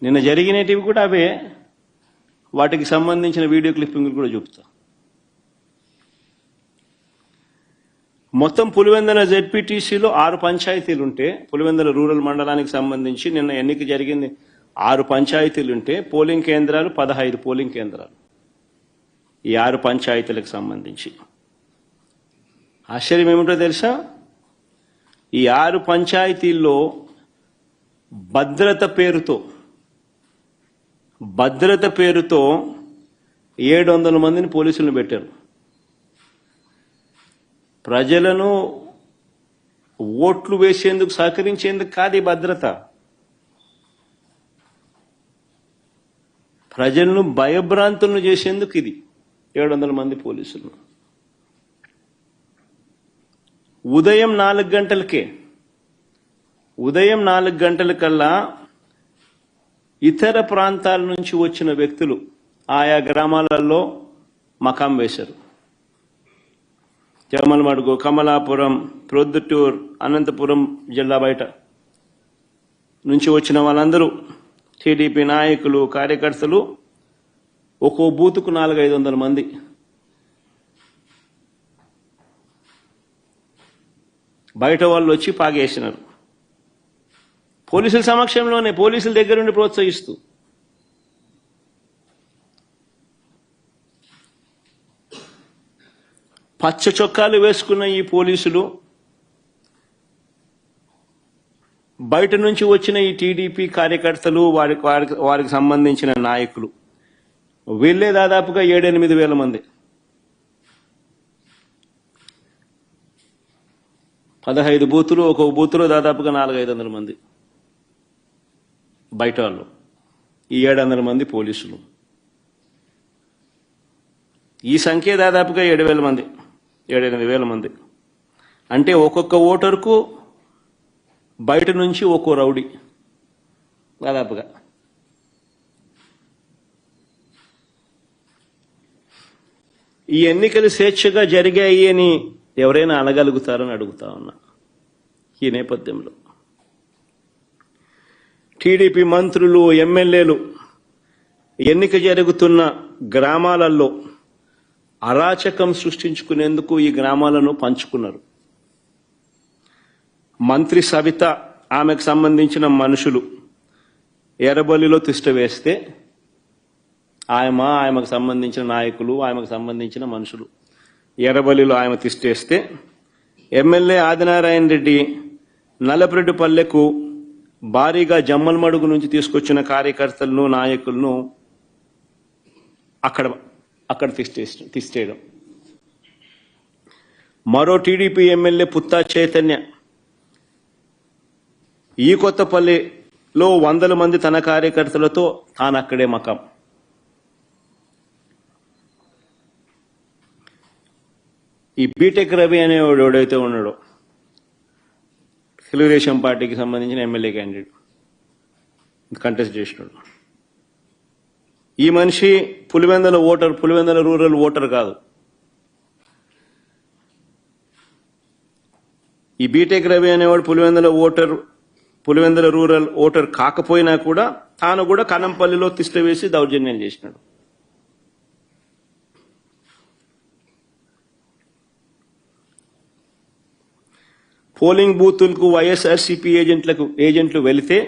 నిన్న జరిగినటివి కూడా అవే. వాటికి సంబంధించిన వీడియో క్లిప్పింగ్లు కూడా చూపుతా. మొత్తం పులివెందుల జెడ్పీటీసీలో 6 పంచాయతీలుంటే, పులివెందుల రూరల్ మండలానికి సంబంధించి నిన్న ఎన్నిక జరిగింది. 6 పంచాయతీలుంటే పోలింగ్ కేంద్రాలు 15 పోలింగ్ కేంద్రాలు. ఈ 6 పంచాయతీలకు సంబంధించి ఆశ్చర్యం ఏమిటో తెలుసా? ఈ 6 పంచాయతీల్లో భద్రత పేరుతో 700 మందిని పోలీసులను పెట్టారు. ప్రజలను ఓట్లు వేసేందుకు సహకరించేందుకు కాదు ఈ భద్రత. ప్రజలను భయభ్రాంతులను చేసేందుకు ఇది 700 మంది పోలీసులు. ఉదయం 4 గంటలకల్లా ఇతర ప్రాంతాల నుంచి వచ్చిన వ్యక్తులు ఆయా గ్రామాలలో మకాం వేశారు. జమలమడుగు, కమలాపురం, ప్రొద్దుటూర్, అనంతపురం జిల్లా బయట నుంచి వచ్చిన వాళ్ళందరూ టీడీపీ నాయకులు, కార్యకర్తలు ఒక్కో బూతుకు 400-500 మంది. బయట వాళ్ళు వచ్చి పాగేసినారు. పోలీసుల సమక్షంలోనే, పోలీసుల దగ్గర నుండి ప్రోత్సహిస్తూ. పచ్చ చొక్కాలు వేసుకున్న ఈ పోలీసులు బయట నుంచి వచ్చిన ఈ టీడీపీ కార్యకర్తలు, వారికి సంబంధించిన నాయకులు, వీళ్ళే దాదాపుగా 7-8 వేల మంది. 15 బూతులు, ఒక్కొక్క బూతులో దాదాపుగా 400-500 మంది బయట వాళ్ళు. ఈ 700 మంది పోలీసులు. ఈ సంఖ్య దాదాపుగా 7,000 మంది, 7-8 వేల మంది. అంటే ఒక్కొక్క ఓటరుకు బయట నుంచి ఒక్కో రౌడీ దాదాపుగా. ఈ ఎన్నికలు స్వేచ్ఛగా జరిగాయి అని ఎవరైనా అనగలుగుతారని అడుగుతా ఉన్నా. ఈ నేపథ్యంలో టీడీపీ మంత్రులు, ఎమ్మెల్యేలు ఎన్నిక జరుగుతున్న గ్రామాలలో అరాచకం సృష్టించుకునేందుకు ఈ గ్రామాలను పంచుకున్నారు. మంత్రి సవిత, ఆమెకు సంబంధించిన మనుషులు ఎర్రబల్లిలో తిష్ట వేస్తే, ఆమెకు సంబంధించిన నాయకులు, ఆమెకు సంబంధించిన మనుషులు ఎర్రబల్లిలో ఆమె తిష్టేస్తే, ఎమ్మెల్యే ఆదినారాయణ రెడ్డి నల్లపరెడ్డిపల్లెకు భారీగా జమ్మలమడుగు నుంచి తీసుకొచ్చిన కార్యకర్తలను, నాయకులను అక్కడ తిష్టేయడం. మరో టీడీపీ ఎమ్మెల్యే పుత్తా చైతన్య ఈ కొత్తపల్లిలో 100 మంది తన కార్యకర్తలతో తాను అక్కడే మకాం. ఈ బీటెక్ రవి అనేవాడు ఎవడైతే ఉన్నాడో, తెలుగుదేశం పార్టీకి సంబంధించిన ఎమ్మెల్యే క్యాండిడేట్, కంటెస్ట్ చేసినాడు. ఈ మనిషి పులివెందుల రూరల్ ఓటర్ కాదు. ఈ బీటెక్ రవి అనేవాడు పులివెందుల రూరల్ ఓటర్ కాకపోయినా కూడా తాను కూడా కనంపల్లిలో తిష్ట వేసి దౌర్జన్యం చేసినాడు. పోలింగ్ బూతులకు వైఎస్ఆర్సీపీ ఏజెంట్లు వెళితే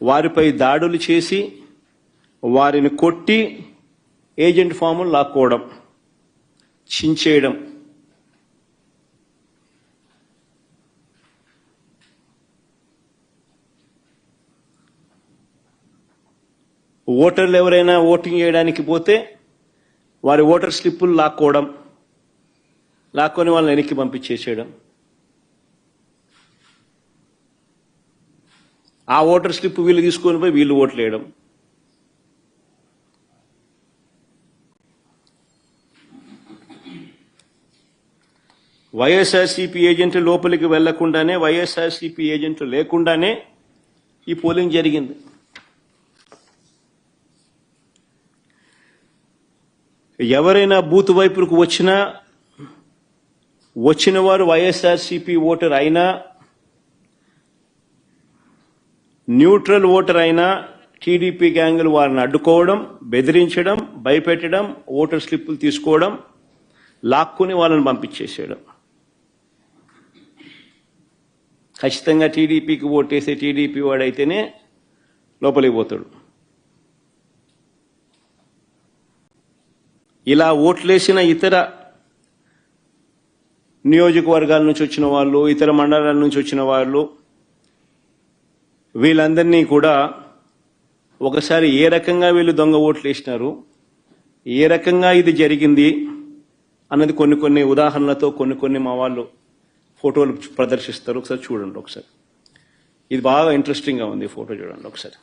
వారిపై దాడులు చేసి, వారిని కొట్టి ఏజెంట్ ఫాములు లాక్కోవడం, చించేయడం. ఓటర్లు ఎవరైనా ఓటింగ్ చేయడానికి పోతే వారి ఓటర్ స్లిప్పులు లాక్కొని వాళ్ళని వెనక్కి పంపించేసేయడం. ఆ ఓటర్ స్లిప్ వీళ్ళు తీసుకొని పోయి వీళ్ళు ఓట్లు వేయడం. వైఎస్ఆర్సీపీ ఏజెంట్లు లోపలికి వెళ్లకుండానే, వైఎస్ఆర్సీపీ ఏజెంట్లు లేకుండానే ఈ పోలింగ్ జరిగింది. ఎవరైనా బూత్ వైపుకు వచ్చిన వారు వైఎస్ఆర్సీపీ ఓటర్ అయినా, న్యూట్రల్ ఓటర్ అయినా, టీడీపీ గ్యాంగులు వారిని అడ్డుకోవడం, బెదిరించడం, భయపెట్టడం, ఓటర్ స్లిప్పులు తీసుకోవడం, లాక్కుని వాళ్ళని పంపించేసేయడం. ఖచ్చితంగా టీడీపీకి ఓటేసే టీడీపీ వాడైతేనే లోపలికి పోతాడు. ఇలా ఓట్లేసిన ఇతర నియోజకవర్గాల నుంచి వచ్చిన వాళ్ళు, ఇతర మండలాల నుంచి వచ్చిన వాళ్ళు, వీళ్ళందరినీ కూడా ఒకసారి ఏ రకంగా వీళ్ళు దొంగ ఓట్లు వేసినారు, ఏ రకంగా ఇది జరిగింది అన్నది కొన్ని ఉదాహరణలతో కొన్ని మా వాళ్ళు ఫోటోలు ప్రదర్శిస్తారు. ఒకసారి చూడండి. ఒకసారి ఇది బాగా ఇంట్రెస్టింగ్గా ఉంది. ఫోటో చూడండి ఒకసారి.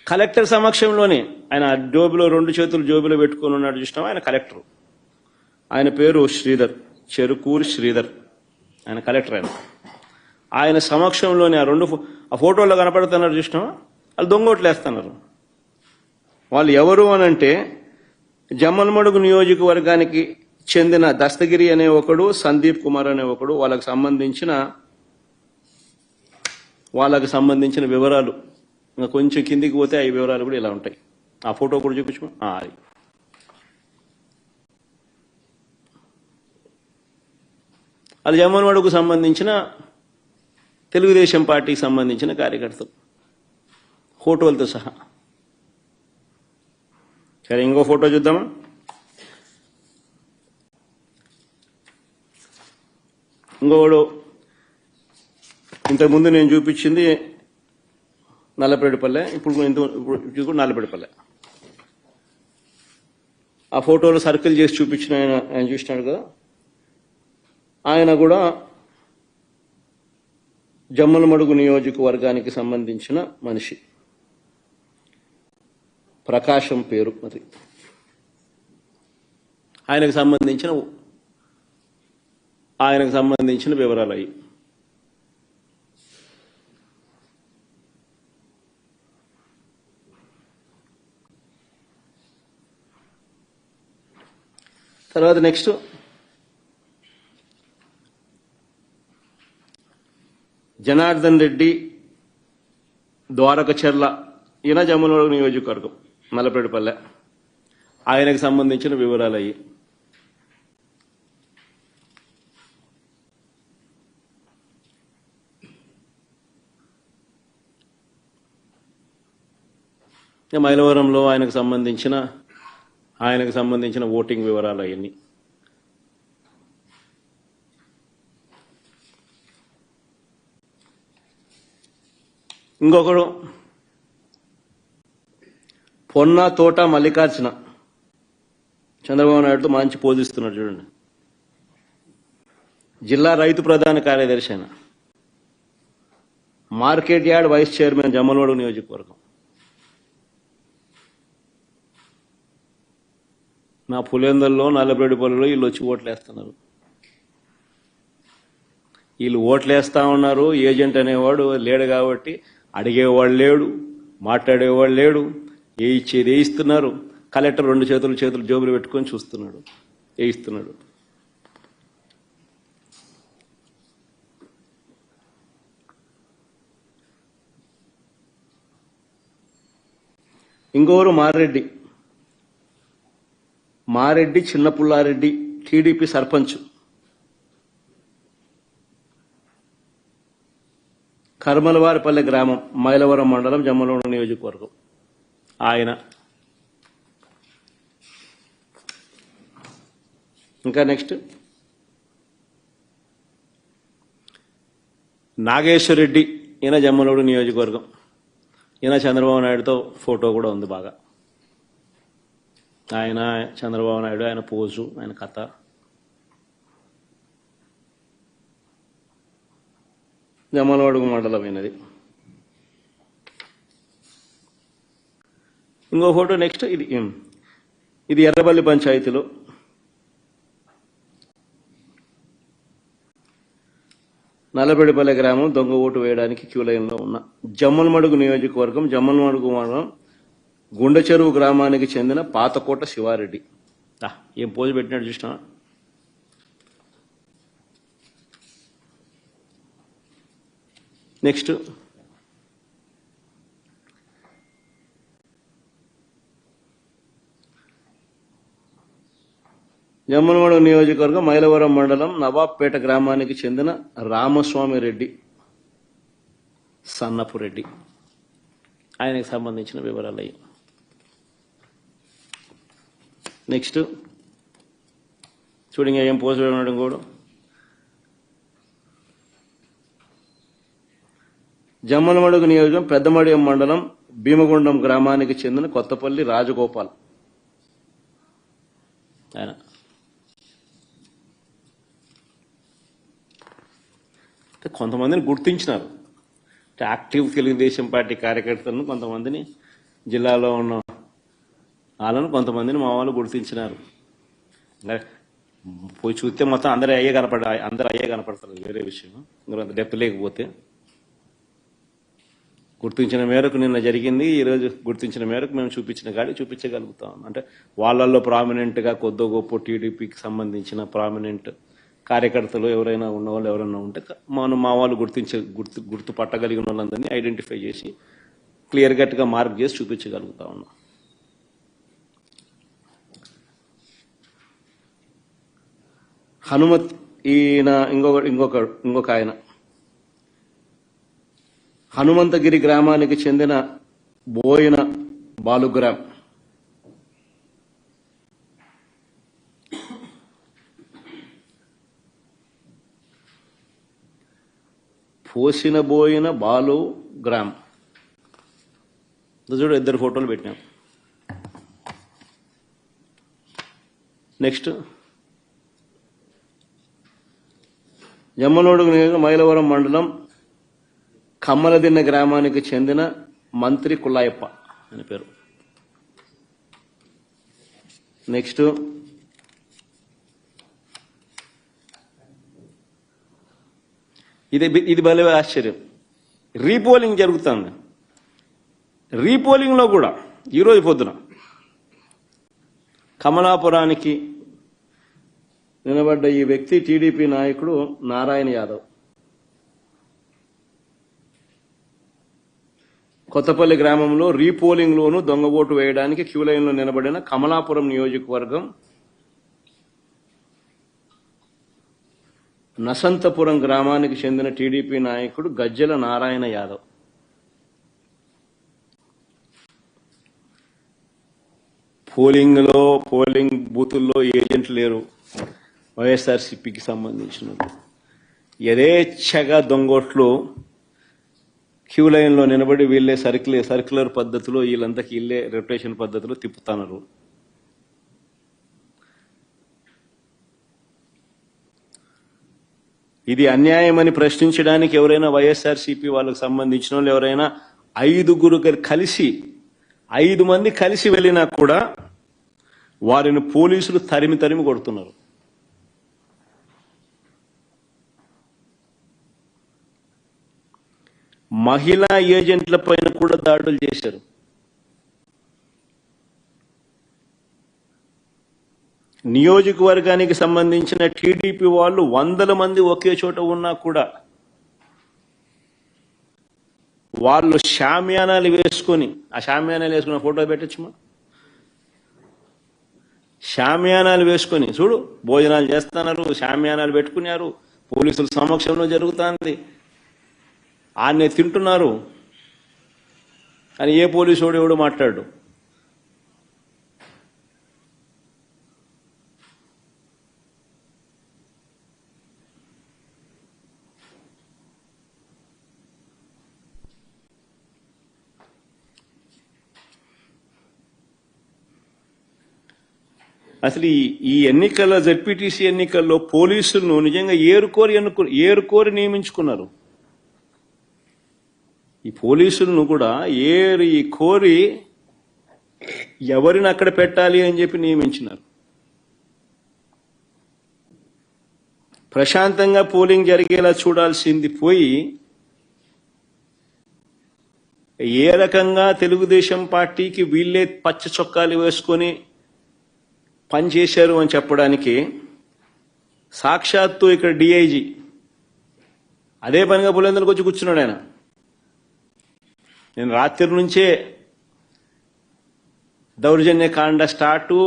కలెక్టర్ సమక్షంలోనే ఆయన జోబులో 2 చేతులు జోబులో పెట్టుకొని ఉన్నాడు చూసినాం. ఆయన కలెక్టర్. ఆయన పేరు శ్రీధర్, చెరుకూరి శ్రీధర్. ఆయన కలెక్టర్. ఆయన సమక్షంలోనే ఆ ఫోటోలో కనపడుతున్నారు చూసినాం. వాళ్ళు దొంగోట్లు వేస్తున్నారు. వాళ్ళు ఎవరు అనంటే జమ్మలమడుగు నియోజకవర్గానికి చెందిన దస్తగిరి అనే ఒకడు, సందీప్ కుమార్ అనే ఒకడు. వాళ్ళకి సంబంధించిన వివరాలు ఇంకా కొంచెం కిందికి పోతే ఆ వివరాలు కూడా ఇలా ఉంటాయి. ఆ ఫోటో కూడా చూపించు. అది అది జమ్మలమడుగుకు సంబంధించిన తెలుగుదేశం పార్టీకి సంబంధించిన కార్యకర్తలు ఫోటోలతో సహా. సరే, ఇంకో ఫోటో చూద్దామా? ఇంకోడు ఇంతకుముందు నేను చూపించింది నల్లపరెడ్డిపల్లె, ఇప్పుడు నల్లపరెడ్డిపల్లె. ఆ ఫోటోలు సర్కిల్ చేసి చూపించిన ఆయన చూసినాడు కదా. ఆయన కూడా జమ్మలమడుగు నియోజకవర్గానికి సంబంధించిన మనిషి. ప్రకాశం పేరు. మరి ఆయనకు సంబంధించిన వివరాలు అయ్యి. తర్వాత నెక్స్ట్ జనార్దన్ రెడ్డి, ద్వారకచర్ల. ఈయన జమ్మలమడుగు నియోజకవర్గం, నల్లపరెడ్డిపల్లె. ఆయనకు సంబంధించిన వివరాలు అయ్యి. మైలవరంలో ఆయనకు సంబంధించిన ఓటింగ్ వివరాలు అవన్నీ. ఇంకొకడు పొన్న తోట మల్లికార్జున, చంద్రబాబు నాయుడుతో మంచి పోజిస్తున్నాడు చూడండి. జిల్లా రైతు ప్రధాన కార్యదర్శి ఆయన. Market yard vice chairman, Jammalamadugu నియోజకవర్గం. నా పులేందల్లో, నల్లపరెడ్డిపల్లిలో వీళ్ళు వచ్చి ఓట్లేస్తున్నారు. వీళ్ళు ఓట్లేస్తా ఉన్నారు. ఏజెంట్ అనేవాడు లేడు కాబట్టి అడిగేవాడు లేడు, మాట్లాడేవాడు లేడు. ఇచ్చేది వేయిస్తున్నారు. కలెక్టర్ 2 చేతులు జోబులు పెట్టుకొని చూస్తున్నాడు, వేయిస్తున్నాడు. ఇంకోరు మారెడ్డి చిన్నపుల్లారెడ్డి, టీడీపీ సర్పంచ్, కర్మలవారిపల్లె గ్రామం, మైలవరం మండలం, జమ్మలమడుగు నియోజకవర్గం. ఆయన. ఇంకా నెక్స్ట్ నాగేశ్వరరెడ్డి. ఈయన జమ్మలమడుగు నియోజకవర్గం. ఈయన చంద్రబాబు నాయుడుతో ఫోటో కూడా ఉంది బాగా. ఆయన చంద్రబాబు నాయుడు, ఆయన పోజు, ఆయన కథ. జమ్మలమడుగు మండలం అయినది. ఇంకో ఫోటో నెక్స్ట్. ఇది ఎర్రబల్లి పంచాయతీలో నల్లపరెడ్డిపల్లె గ్రామం. దొంగ ఓటు వేయడానికి క్యూ లైన్లో ఉన్న జమ్మలమడుగు నియోజకవర్గం, జమ్మలమడుగు మండలం, గుండెచెరువు గ్రామానికి చెందిన పాతకోట శివారెడ్డి. ఏం పోజు పెట్టినట్టు చూసినా. నెక్స్ట్ జమ్మలమడుగు నియోజకవర్గం మైలవరం మండలం నవాబ్పేట గ్రామానికి చెందిన రామస్వామి రెడ్డి సన్నపు రెడ్డి ఆయనకు సంబంధించిన వివరాలు అయ్యి. నెక్స్ట్ చూడండి ఏం పోస్ట్ ఉండడం కూడా. జమ్మలమడుగు నియోజకవర్గం పెద్దమడియం మండలం భీమగుండం గ్రామానికి చెందిన కొత్తపల్లి రాజగోపాల్ ఆయన కొంతమందిని గుర్తించినారు. యాక్టివ్ తెలుగుదేశం పార్టీ కార్యకర్తలను కొంతమందిని జిల్లాలో ఉన్న వాళ్ళను కొంతమందిని మా వాళ్ళు గుర్తించినారు. పోయి చూస్తే మొత్తం అందరూ అయ్యే కనపడతారు, వేరే విషయం. అంత డెప్త్ లేకపోతే గుర్తించిన మేరకు నిన్న జరిగింది. ఈరోజు గుర్తించిన మేరకు మేము చూపించిన గాడి చూపించగలుగుతాం. అంటే వాళ్ళల్లో ప్రామినెంట్గా కొద్దో గొప్ప టీడీపీకి సంబంధించిన ప్రామినెంట్ కార్యకర్తలు ఎవరైనా ఉన్నవాళ్ళు ఎవరైనా ఉంటే మనం మా వాళ్ళు గుర్తుపట్టగలిగిన వాళ్ళందరినీ ఐడెంటిఫై చేసి క్లియర్ కట్గా మార్క్ చేసి చూపించగలుగుతా ఉన్నాం. హనుమత్ ఈయన ఇంకొక ఆయన హనుమంతగిరి గ్రామానికి చెందిన బోయిన బాలుగ్రామ్. పోసిన బోయిన బాలు గ్రామ్ చూడు, ఇద్దరు ఫోటోలు పెట్టినాం. నెక్స్ట్ జమ్మలమడుగు నియోజకవర్గం మైలవరం మండలం కమ్మలదిన్న గ్రామానికి చెందిన మంత్రి కుల్లాయప్ప అని పేరు. నెక్స్ట్ ఇది భలే ఆశ్చర్యం. రీపోలింగ్ జరుగుతుంది. రీపోలింగ్లో కూడా ఈరోజు పొద్దున కమలాపురానికి నిలబడ్డ ఈ వ్యక్తి టీడీపీ నాయకుడు నారాయణ యాదవ్. కొత్తపల్లి గ్రామంలో రీపోలింగ్లోనూ దొంగ ఓటు వేయడానికి క్యూ లైన్లో నిలబడిన కమలాపురం నియోజకవర్గం నసంతపురం గ్రామానికి చెందిన టీడీపీ నాయకుడు గజ్జల నారాయణ యాదవ్. పోలింగ్ బూతుల్లో ఏజెంట్లు లేరు. వైఎస్ఆర్సీపీకి సంబంధించిన యథేచ్ఛగా దొంగోట్లు క్యూ లైన్లో నిలబడి వీళ్ళే సర్క్యులర్ పద్ధతిలో వీళ్ళంతకి వీళ్ళే రెప్యుటేషన్ పద్ధతిలో తిప్పుతున్నారు. ఇది అన్యాయమని ప్రశ్నించడానికి ఎవరైనా వైఎస్ఆర్సీపీ వాళ్ళకు సంబంధించిన వాళ్ళు ఎవరైనా 5 మంది కలిసి వెళ్ళినా కూడా వారిని పోలీసులు తరిమి కొడుతున్నారు. మహిళా ఏజెంట్ల పైన కూడా దాడులు చేశారు. నియోజకవర్గానికి సంబంధించిన టీడీపీ వాళ్ళు 100 మంది ఒకే చోట ఉన్నా కూడా వాళ్ళు షామియానాలు వేసుకొని, ఆ షామియానాలు వేసుకున్న ఫోటో పెట్టచ్చుమా, షామియానాలు వేసుకొని చూడు భోజనాలు చేస్తున్నారు, షామియానాలు పెట్టుకున్నారు, పోలీసుల సమక్షంలో జరుగుతుంది, ఆన్నే తింటున్నారు అని ఏ పోలీసు ఎవడు మాట్లాడు. అసలు ఈ ఎన్నికల్లో జెడ్పీటీసీ ఎన్నికల్లో పోలీసులను నిజంగా ఏరుకోరి నియమించుకున్నారు. ఈ పోలీసులను కూడా కోరి ఎవరిని అక్కడ పెట్టాలి అని చెప్పి నియమించినారు. ప్రశాంతంగా పోలింగ్ జరిగేలా చూడాల్సింది పోయి ఏ రకంగా తెలుగుదేశం పార్టీకి వీళ్ళే పచ్చ చొక్కాలు వేసుకొని పనిచేశారు అని చెప్పడానికి సాక్షాత్తు ఇక్కడ డిఐజీ అదే పనిగా పులివెందులకు వచ్చి కూర్చున్నాడు. ఆయన నేను రాత్రి నుంచే దౌర్జన్యకాండ స్టార్టు,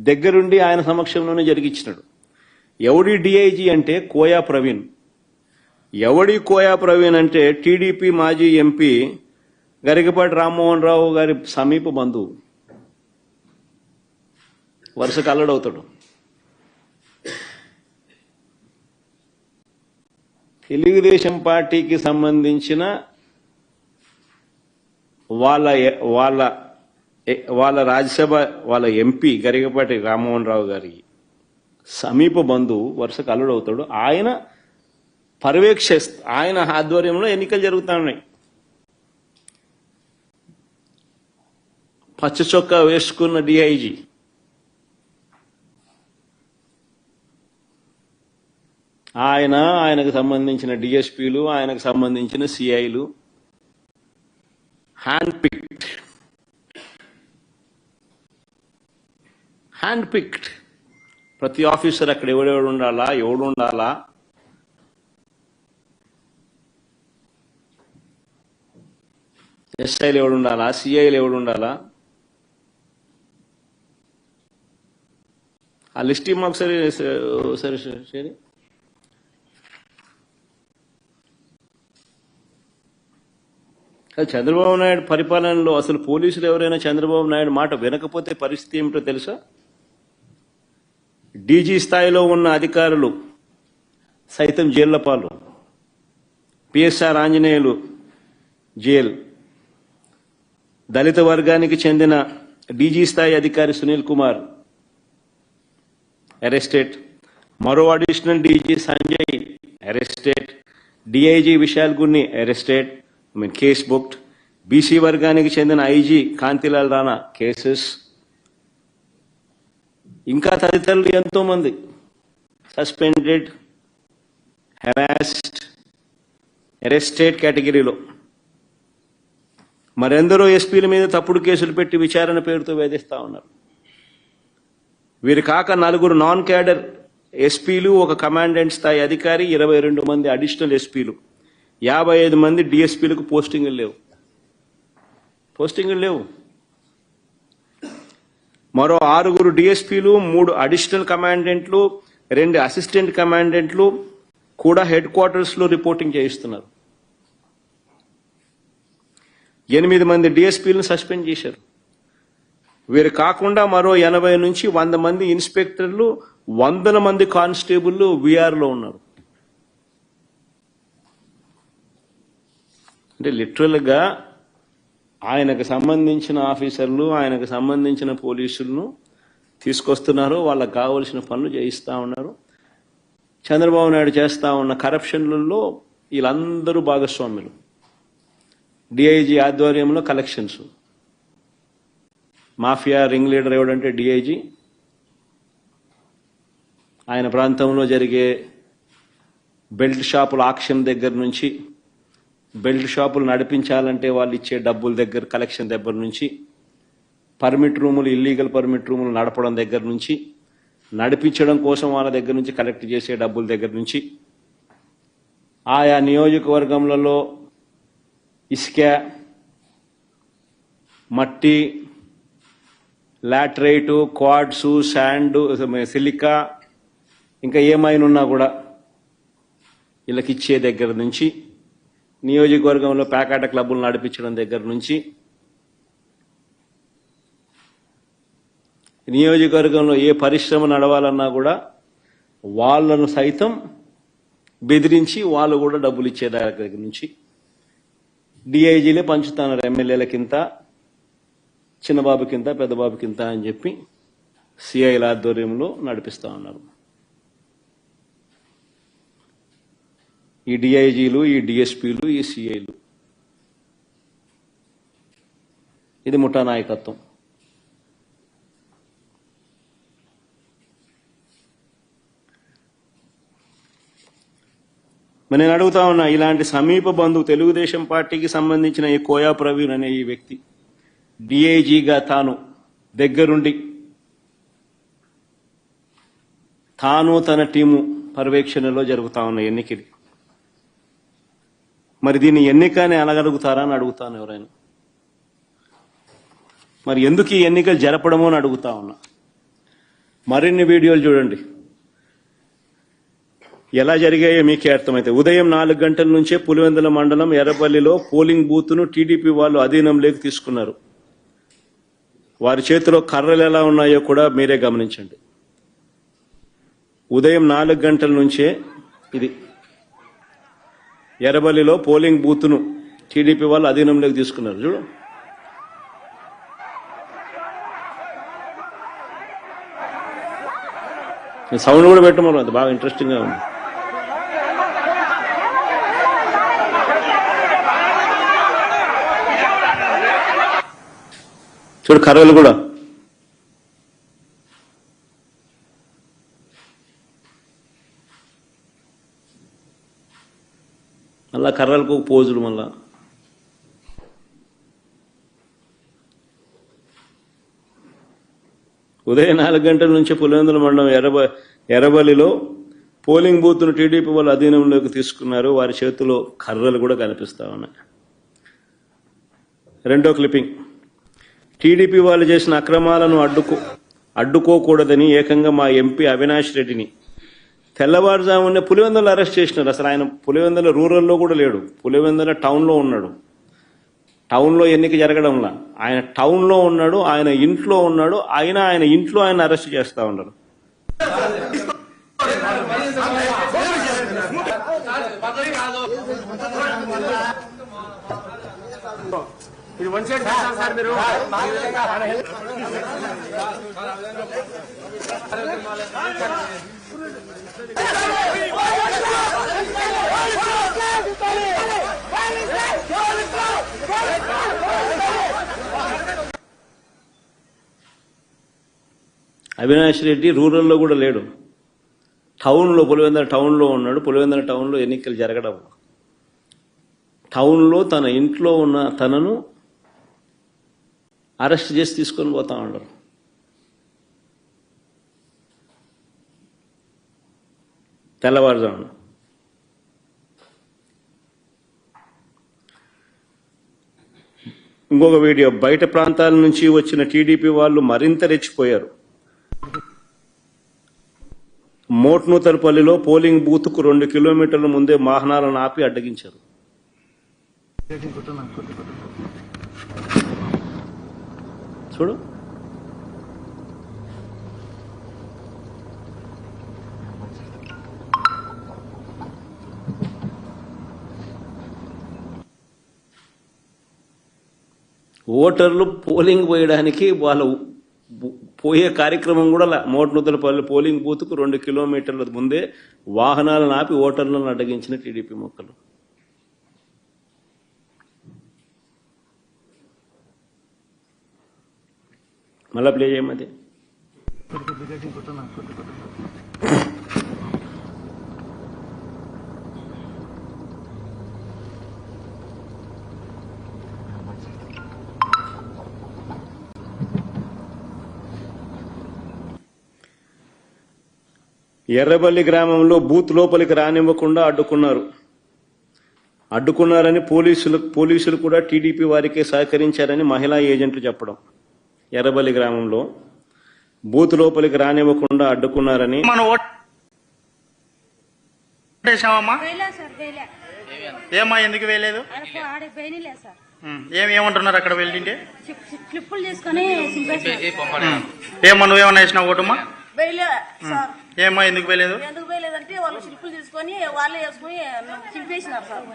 దగ్గరుండి ఆయన సమక్షంలోనే జరిగించినాడు. ఎవడి డిఐజీ అంటే కోయా ప్రవీణ్. ఎవడి కోయా ప్రవీణ్ అంటే టీడీపీ మాజీ ఎంపీ గరికపాటి రామ్మోహన్ రావు గారి సమీప బంధువు, వరుసకు అల్లడవుతాడు. తెలుగుదేశం పార్టీకి సంబంధించిన వాళ్ళ రాజ్యసభ వాళ్ళ ఎంపీ గరికపాటి రామ్మోహన్ రావు గారి సమీప బంధువు వరుసకు అల్లుడవుతాడు. ఆయన ఆయన ఆధ్వర్యంలో ఎన్నికలు జరుగుతూ ఉన్నాయి. పచ్చ చొక్కా వేసుకున్న డిఐజీ ఆయనకు సంబంధించిన డిఎస్పీలు, ఆయనకు సంబంధించిన సిఐలు హ్యాండ్ పిక్డ్. ప్రతి ఆఫీసర్ అక్కడ ఎవడు ఉండాలా, ఎస్ఐలు ఎవడు ఉండాలా, సిఐలు ఎవడు ఉండాలా, ఆ లిస్ట్ మాకు సరే. చంద్రబాబు నాయుడు పరిపాలనలో అసలు పోలీసులు ఎవరైనా చంద్రబాబు నాయుడు మాట వినకపోతే పరిస్థితి ఏమిటో తెలుసా? డీజీ స్థాయిలో ఉన్న అధికారులు సైతం జైళ్ల పాలు. PSR Anjaneyulu jail. దళిత వర్గానికి చెందిన డీజీ స్థాయి అధికారి సునీల్ కుమార్ అరెస్టెడ్. మరో additional DG Sanjay arrested. DIG Vishal Gunni arrested, case booked. BC వర్గానికి చెందిన ఐజీ కాంతిలాల్ రాణా కేసెస్. ఇంకా తదితరులు ఎంతో మంది సస్పెండెడ్, హెరాస్డ్, అరెస్టెడ్ కేటగిరీలో. మరెందరో ఎస్పీల మీద తప్పుడు కేసులు పెట్టి విచారణ పేరుతో వేధిస్తా ఉన్నారు. వీరు కాక 4 నాన్ క్యాడర్ ఎస్పీలు, ఒక కమాండెంట్ స్థాయి అధికారి, 22 మంది అడిషనల్ ఎస్పీలు, 55 మంది డిఎస్పీలకు పోస్టింగులు లేవు. మరో 6 డిఎస్పీలు, 3 అడిషనల్ కమాండెంట్లు, 2 అసిస్టెంట్ కమాండెంట్లు కూడా హెడ్ క్వార్టర్స్ లో రిపోర్టింగ్ చేయిస్తున్నారు. 8 మంది డిఎస్పీలను సస్పెండ్ చేశారు. వీరు కాకుండా మరో 80 నుంచి 100 మంది ఇన్స్పెక్టర్లు, 100 మంది కానిస్టేబుల్లు వీఆర్లో ఉన్నారు. అంటే లిటరల్గా ఆయనకు సంబంధించిన ఆఫీసర్లు, ఆయనకు సంబంధించిన పోలీసులను తీసుకొస్తున్నారు, వాళ్ళకు కావలసిన పనులు చేయిస్తూ ఉన్నారు. చంద్రబాబు నాయుడు చేస్తూ ఉన్న కరప్షన్లలో వీళ్ళందరూ భాగస్వాములు. డిఐజీ ఆధ్వర్యంలో కలెక్షన్స్. మాఫియా రింగ్ లీడర్ ఎవడంటే డిఐజీ. ఆయన ప్రాంతంలో జరిగే బెల్ట్ షాపుల ఆక్షన్ దగ్గర నుంచి, బెల్ట్ షాపులు నడిపించాలంటే వాళ్ళు ఇచ్చే డబ్బుల దగ్గర కలెక్షన్ దగ్గర నుంచి, పర్మిట్ రూములు, ఇల్లీగల్ పర్మిట్ రూములు నడపడం దగ్గర నుంచి, నడిపించడం కోసం వాళ్ళ దగ్గర నుంచి కలెక్ట్ చేసే డబ్బుల దగ్గర నుంచి, ఆయా నియోజకవర్గంలో ఇసుక, మట్టి, లాటరైటు, క్వాడ్సు, శాండ్, సిలికా, ఇంకా ఏమైనా ఉన్నా కూడా వీళ్ళకి ఇచ్చే దగ్గర నుంచి, నియోజకవర్గంలో పేకాట క్లబ్బులు నడిపించడం దగ్గర నుంచి, నియోజకవర్గంలో ఏ పరిశ్రమ నడవాలన్నా కూడా వాళ్ళను సైతం బెదిరించి వాళ్ళు కూడా డబ్బులు ఇచ్చే దగ్గర నుంచి డిఐజీలే పంచుతున్నారు. ఎమ్మెల్యేలకింత, చిన్నబాబుకింత, పెద్దబాబుకింత అని చెప్పి సిఐల ఆధ్వర్యంలో నడిపిస్తూ ఉన్నారు. ఈ డిఐజీలు, ఈ డిఎస్పీలు, ఈ సిఐలు, ఇది ముఠా నాయకత్వం. మరి నేను అడుగుతా ఉన్నా, ఇలాంటి సమీప బంధువు తెలుగుదేశం పార్టీకి సంబంధించిన ఈ కోయా ప్రవీణ్ అనే ఈ వ్యక్తి డిఐజీగా తాను దగ్గరుండి తాను తన టీము పర్యవేక్షణలో జరుగుతా ఉన్న ఎన్నికలు, మరి దీన్ని ఎన్నికని అనగలుగుతారా అని అడుగుతాను ఎవరైనా. మరి ఎందుకు ఈ ఎన్నికలు జరపడమో అని అడుగుతా ఉన్నా. మరిన్ని వీడియోలు చూడండి, ఎలా జరిగాయో మీకే అర్థమైతే. ఉదయం 4 గంటల నుంచే పులివెందుల మండలం ఎర్రపల్లిలో పోలింగ్ బూత్ను టీడీపీ వాళ్ళు అధీనంలోకి తీసుకున్నారు. వారి చేతిలో కర్రలు ఎలా ఉన్నాయో కూడా మీరే గమనించండి. ఉదయం 4 గంటల నుంచే ఇది ఎర్రపల్లిలో పోలింగ్ బూత్ను టీడీపీ వాళ్ళు అధీనంలోకి తీసుకున్నారు. చూడు, సౌండ్ కూడా పెట్టమని, అది బాగా ఇంట్రెస్టింగ్గా ఉంది. చూడు కర్రలు కూడా. మళ్ళా కర్రలకు పోజులు. మళ్ళా ఉదయం 4 గంటల నుంచి పులివెందుల మండలం ఎర్రబల్లిలో పోలింగ్ బూత్ను టీడీపీ వాళ్ళు అధీనంలోకి తీసుకున్నారు. వారి చేతిలో కర్రలు కూడా కనిపిస్తా ఉన్నాయి. రెండో క్లిప్పింగ్. టీడీపీ వాళ్ళు చేసిన అక్రమాలను అడ్డుకోకూడదని ఏకంగా మా ఎంపీ అవినాష్ రెడ్డిని తెల్లవారుజామునే పులివెందులు అరెస్ట్ చేసినారు. అసలు ఆయన పులివెందుల రూరల్లో కూడా లేడు, పులివెందుల టౌన్లో ఉన్నాడు. టౌన్లో ఎన్నిక జరగడంలా ఆయన టౌన్లో ఉన్నాడు, ఆయన ఇంట్లో ఉన్నాడు. ఆయన ఇంట్లో ఆయన అరెస్ట్ చేస్తా ఉన్నారు. ఇది వన్ సైడ్ సార్ మీరు అవినాష్ రెడ్డి రూరల్లో కూడా లేడు, టౌన్లో పులివెందుల టౌన్లో ఉన్నాడు. పులివెందుల టౌన్లో ఎన్నికలు జరగడం, టౌన్లో తన ఇంట్లో ఉన్న తనను అరెస్ట్ చేసి తీసుకొని పోతా ఉన్నారు. తెల్లవారుజామున. ఇంకొక వీడియో. బయట ప్రాంతాల నుంచి వచ్చిన టీడీపీ వాళ్ళు మరింత రెచ్చిపోయారు. మోట్నూతలపల్లిలో పోలింగ్ బూత్కు 2 కిలోమీటర్ల ముందే వాహనాలను ఆపి అడ్డగించారు. చూడు, ఓటర్లు పోలింగ్ పోయడానికి వాళ్ళ పోయే కార్యక్రమం కూడా మోట్నూతలపల్లి పోలింగ్ బూత్కు 2 కిలోమీటర్ల ముందే వాహనాలను ఆపి ఓటర్లను అడ్డగించిన టీడీపీ మొక్కలు. మళ్ళా ప్లే చేయమది. ఎర్రబల్లి గ్రామంలో బూత్ లోపలికి రానివ్వకుండా అడ్డుకున్నారని పోలీసులు కూడా టీడీపీ వారికే సహకరించారని మహిళా ఏజెంట్లు చెప్పడం. ఎర్రబల్లి గ్రామంలో బూత్ లోపలికి రానివ్వకుండా అడ్డుకున్నారని. ఏమా ఎందుకు వేయలేదు? ఏమంటున్నారు అక్కడ వెళ్ళింటే? ఏమా నువ్వేమన్నా వేసినావు ఓటమ్మా? ఏమా ఎందుకు వేయలేదు? వాళ్ళు స్లిప్పులు తీసుకొని వాళ్ళే వేసుకుని చింపేసినారు సార్.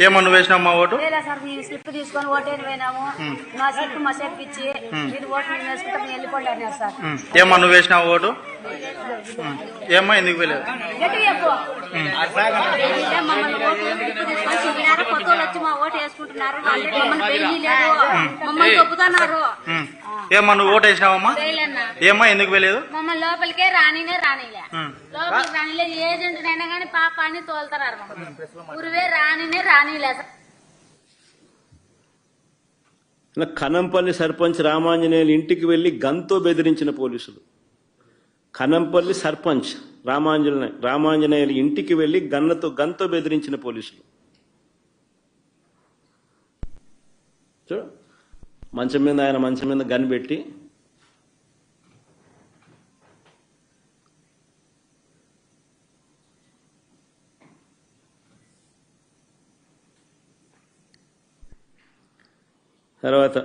ఏమో నువ్వు వేసినావు ఓటు? సార్ మేము స్లిప్ తీసుకొని ఓటేని పోయినాము, నా స్లిప్ మా సేపు ఇచ్చి మీరు ఓటు మేము వేసుకుంటాం మేము వెళ్ళిపోండి అన్నారు సార్. ఏమో నువ్వు వేసినావు ఓటు? ఏమా ఎందుకు వేయలేదు? కొత్త వాళ్ళు వచ్చి మా ఓటు వేసుకుంటున్నారు, మమ్మల్ని తొప్పుతున్నారు. ఏమా నువ్వు ఓటు వేసినావమ్మా? ఏమా ఎందుకు వేయలేదు? మమ్మల్ని లోపలికే రానిలే లోపలికి రానిలే. ఏజెంట్ అయినా కానీ పాపాన్ని తోలుతున్నారు, ఊరివే రానిలే. కనంపల్లి సర్పంచ్ రామాంజనేయులు ఇంటికి వెళ్లి గన్తో బెదిరించిన పోలీసులు. కనంపల్లి సర్పంచ్ రామాంజనేయులు ఇంటికి వెళ్లి గన్తో బెదిరించిన పోలీసులు. చూడు, ఆయన మంచం మీద గన్ పెట్టి తర్వాత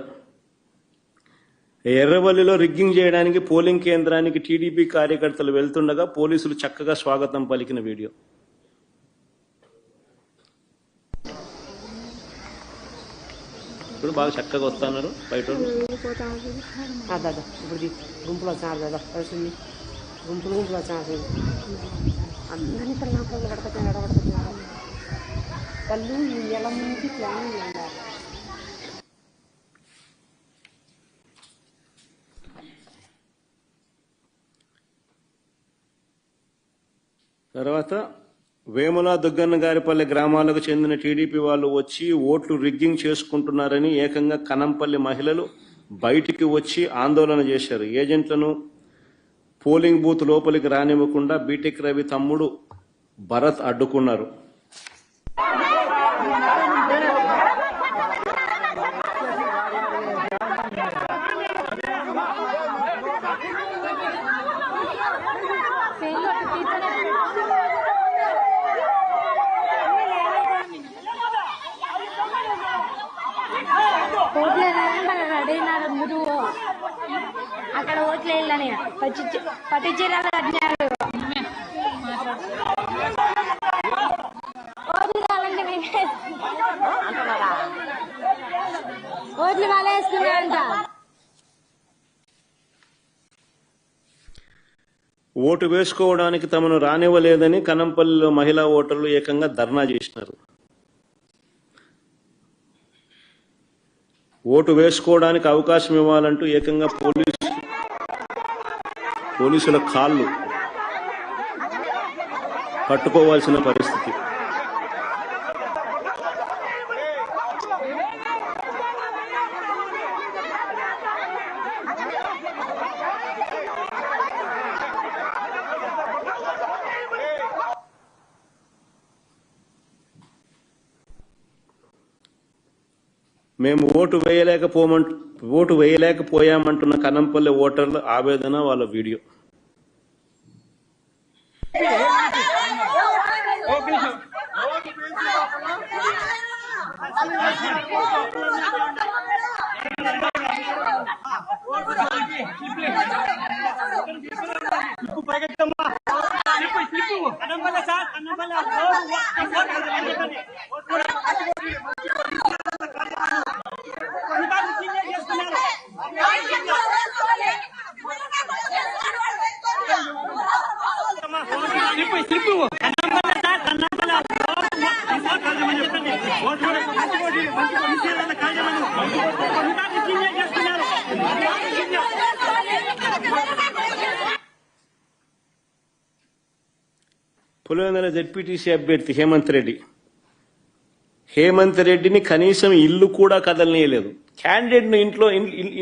ఎర్రవల్లిలో రిగ్గింగ్ చేయడానికి పోలింగ్ కేంద్రానికి టీడీపీ కార్యకర్తలు వెళ్తుండగా పోలీసులు చక్కగా స్వాగతం పలికిన వీడియో. ఇప్పుడు బాగా చక్కగా వస్తున్నారు బయట గుంపులు వచ్చారు గుంపులు వచ్చారు అందరినీ కళ్ళు ఎలా ముందు ప్లాన్ ఉండాలి. తర్వాత వేముల దుగ్గన్న గారిపల్లి గ్రామాలకు చెందిన టీడీపీ వాళ్ళు వచ్చి ఓట్లు రిగ్గింగ్ చేసుకుంటున్నారని ఏకంగా కనంపల్లి మహిళలు బయటికి వచ్చి ఆందోళన చేశారు. ఏజెంట్లను పోలింగ్ బూత్ లోపలికి రానివ్వకుండా బీటెక్ రవి తమ్ముడు భరత్ అడ్డుకున్నారు. అక్కడ ఓట్లు వేయాలని పట్టు చీరలు కట్టినారు. ఓట్లు వాళ్ళే వేసుకున్నారంట. ఓటు వేసుకోవడానికి తమను రానివ్వలేదని కనంపల్లిలో మహిళా ఓటర్లు ఏకంగా ధర్నా చేసినారు. ఓటు వేసుకోవడానికి అవకాశం ఇవ్వాలంటూ ఏకంగా పోలీసుల కాళ్ళు పట్టుకోవాల్సిన పరిస్థితి. మేము ఓటు వేయలేకపోయామంటున్న కనంపల్లి ఓటర్ల ఆవేదన, వాళ్ళ వీడియో. పులివెందుల జెడ్పీటీసీ అభ్యర్థి హేమంత్ రెడ్డిని కనీసం ఇల్లు కూడా కదలనీయలేదు. క్యాండిడేట్ ను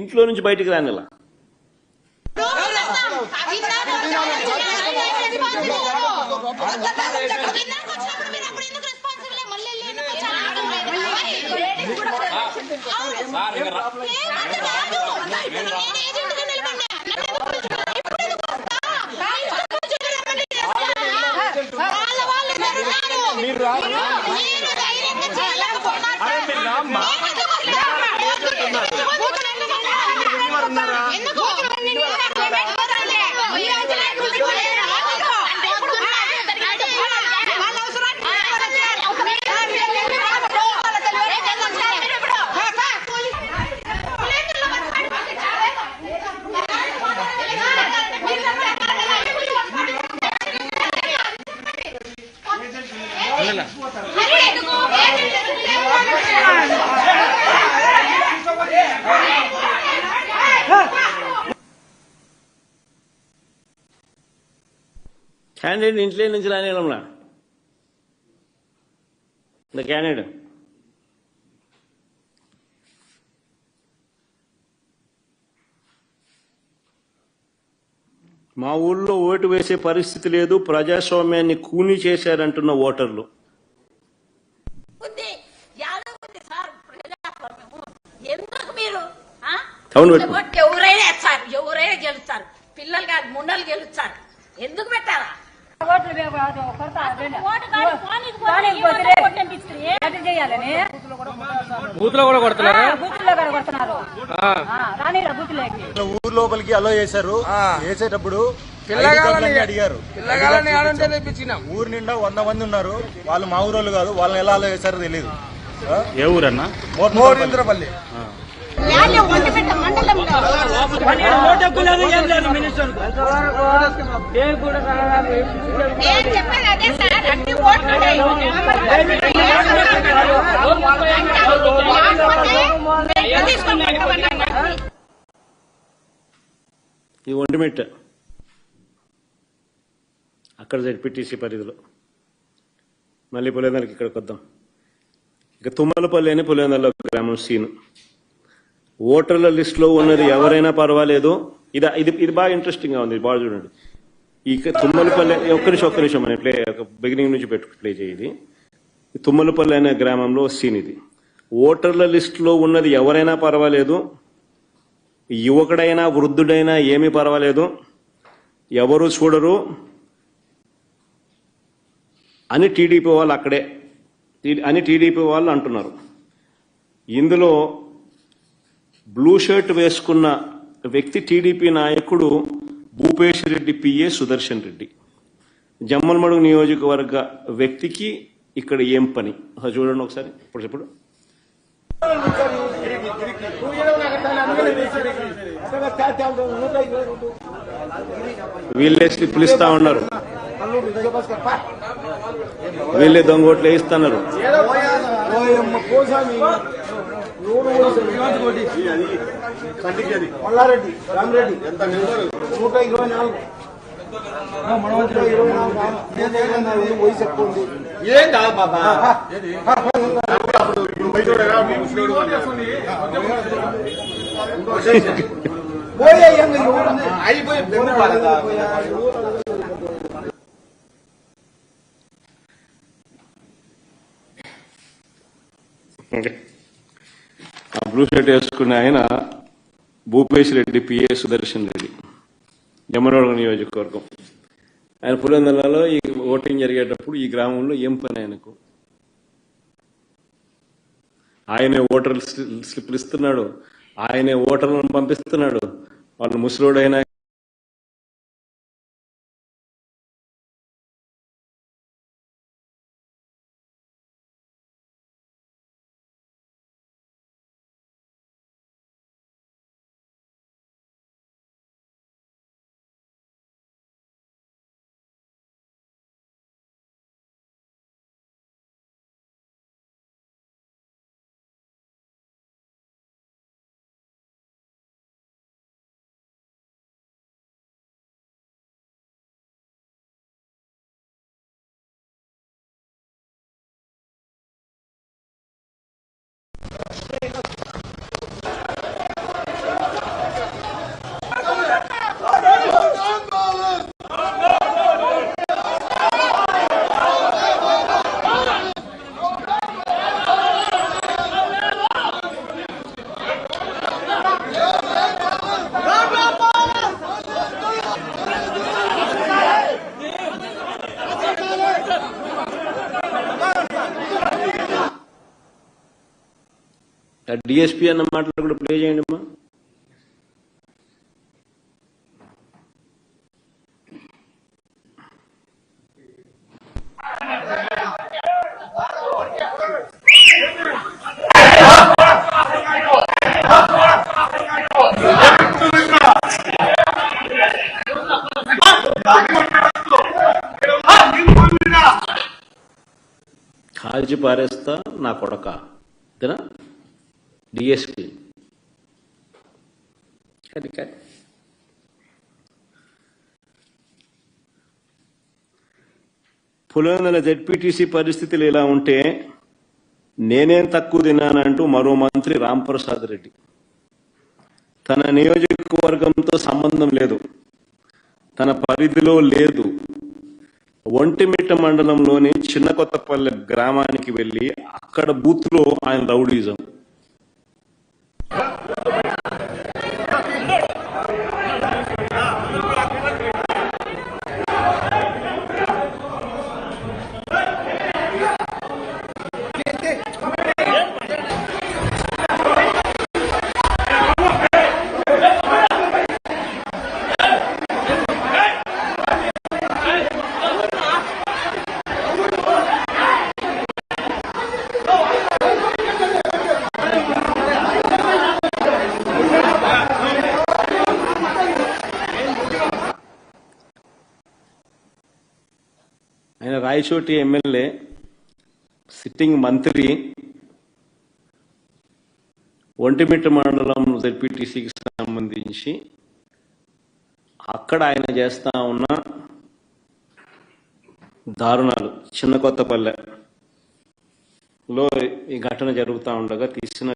ఇంట్లో నుంచి బయటికి రానిలా. క్యాండిడేట్ ఇంట్లో నుంచి రానివ్వడంలా. క్యాండిడేట్ మా ఊళ్ళో ఓటు వేసే పరిస్థితి లేదు, ప్రజాస్వామ్యాన్ని కూనీ చేశారంటున్న ఓటర్లు. ఎవరైనా వేస్తారు, ఎవరైనా గెలుస్తారు. పిల్లలు కాదు, మున్నలు గెలుస్తారు. ఎందుకు పెట్టారా? ఓట్లు చేయాలని బూత్ లో కూడా కొడుతున్నారా? బూతుల్లో కూడా కొడుతున్నారు. రానిరా బూతులోకి. ఊరు లోపలికి అలో చేశారు. వేసేటప్పుడు అడిగారు. ఊరు నిండా 100 మంది ఉన్నారు. వాళ్ళు మా ఊరోళ్ళు కాదు. వాళ్ళని ఎలా అలో చేశారో తెలియదు. ఏ ఊరన్నా? మోరింద్రపల్లి. ఈ ఒంటిమిట్ట అక్కడ జెడ్పీటీసీ పరిధిలో. మళ్ళీ పులివెందులకి ఇక్కడికి వద్దాం. ఇక తుమ్మలపల్లి అని పులివెందుల గ్రామం సీను. ఓటర్ల లిస్టులో ఉన్నది ఎవరైనా పర్వాలేదు. ఇది బాగా ఇంట్రెస్టింగ్ గా ఉంది. బాగా చూడండి. ఇక తుమ్మలపల్లి ఒక్క నిమిషం అని బిగినింగ్ నుంచి ప్లే చేయి. తుమ్మలపల్లి అనే గ్రామంలో సీన్ ఇది. ఓటర్ల లిస్టులో ఉన్నది ఎవరైనా పర్వాలేదు, యువకుడైనా వృద్ధుడైనా ఏమీ పర్వాలేదు, ఎవరు చూడరు అని టీడీపీ వాళ్ళు అంటున్నారు. ఇందులో బ్లూ షర్ట్ వేసుకున్న వ్యక్తి టీడీపీ నాయకుడు భూపేష్ రెడ్డి పిఏ సుదర్శన్ రెడ్డి. జమ్మలమడుగు నియోజకవర్గ వ్యక్తికి ఇక్కడ ఏం పని చూడండి ఒకసారి. ఇప్పుడు వీళ్ళే స్లిప్లు ఇస్తా ఉన్నారు, వీళ్ళే దొంగోట్లు వేయిస్తున్నారు. మల్లారెడ్డి రామరెడ్డి 124 వయసు ఎక్కువ ఉంది. ఏం కాదు బాబా. బ్లూ షర్ట్ వేసుకున్న ఆయన భూపేష్ రెడ్డి పిఏ సుదర్శన్ రెడ్డి, జమ్మలమడుగు నియోజకవర్గం. ఆయన పులివెందులలో ఈ ఓటింగ్ జరిగేటప్పుడు ఈ గ్రామంలో ఏం పని ఆయనకు? ఆయనే ఓటర్ స్లిప్లు ఇస్తున్నాడు, ఆయనే ఓటర్లను పంపిస్తున్నాడు. వాళ్ళు ముసలోడైనా డిఎస్పీ అన్న మాటలు కూడా ప్లే చేయండి అమ్మా. కాల్చి పారేస్తా నా కొడక అంతేనా? డిఎస్పీ పులివెందుల జెడ్పీటీసీ పరిస్థితులు ఇలా ఉంటే నేనేం తక్కువ తిన్నానంటూ మరో మంత్రి రాంప్రసాద్ రెడ్డి. తన నియోజకవర్గంతో సంబంధం లేదు, తన పరిధిలో లేదు. ఒంటిమిట్ట మండలంలోని చిన్న కొత్తపల్లె గ్రామానికి వెళ్లి అక్కడ బూత్ లో ఆయన రౌడీజం. రాయచోటి ఎమ్మెల్యే సిట్టింగ్ మంత్రి ఒంటిమిట్ట మండలం జెడ్పీటీసీకి సంబంధించి అక్కడ ఆయన చేస్తా ఉన్న దారుణాలు చిన్న కొత్తపల్లెలో ఈ ఘటన జరుగుతూ ఉండగా తీసిన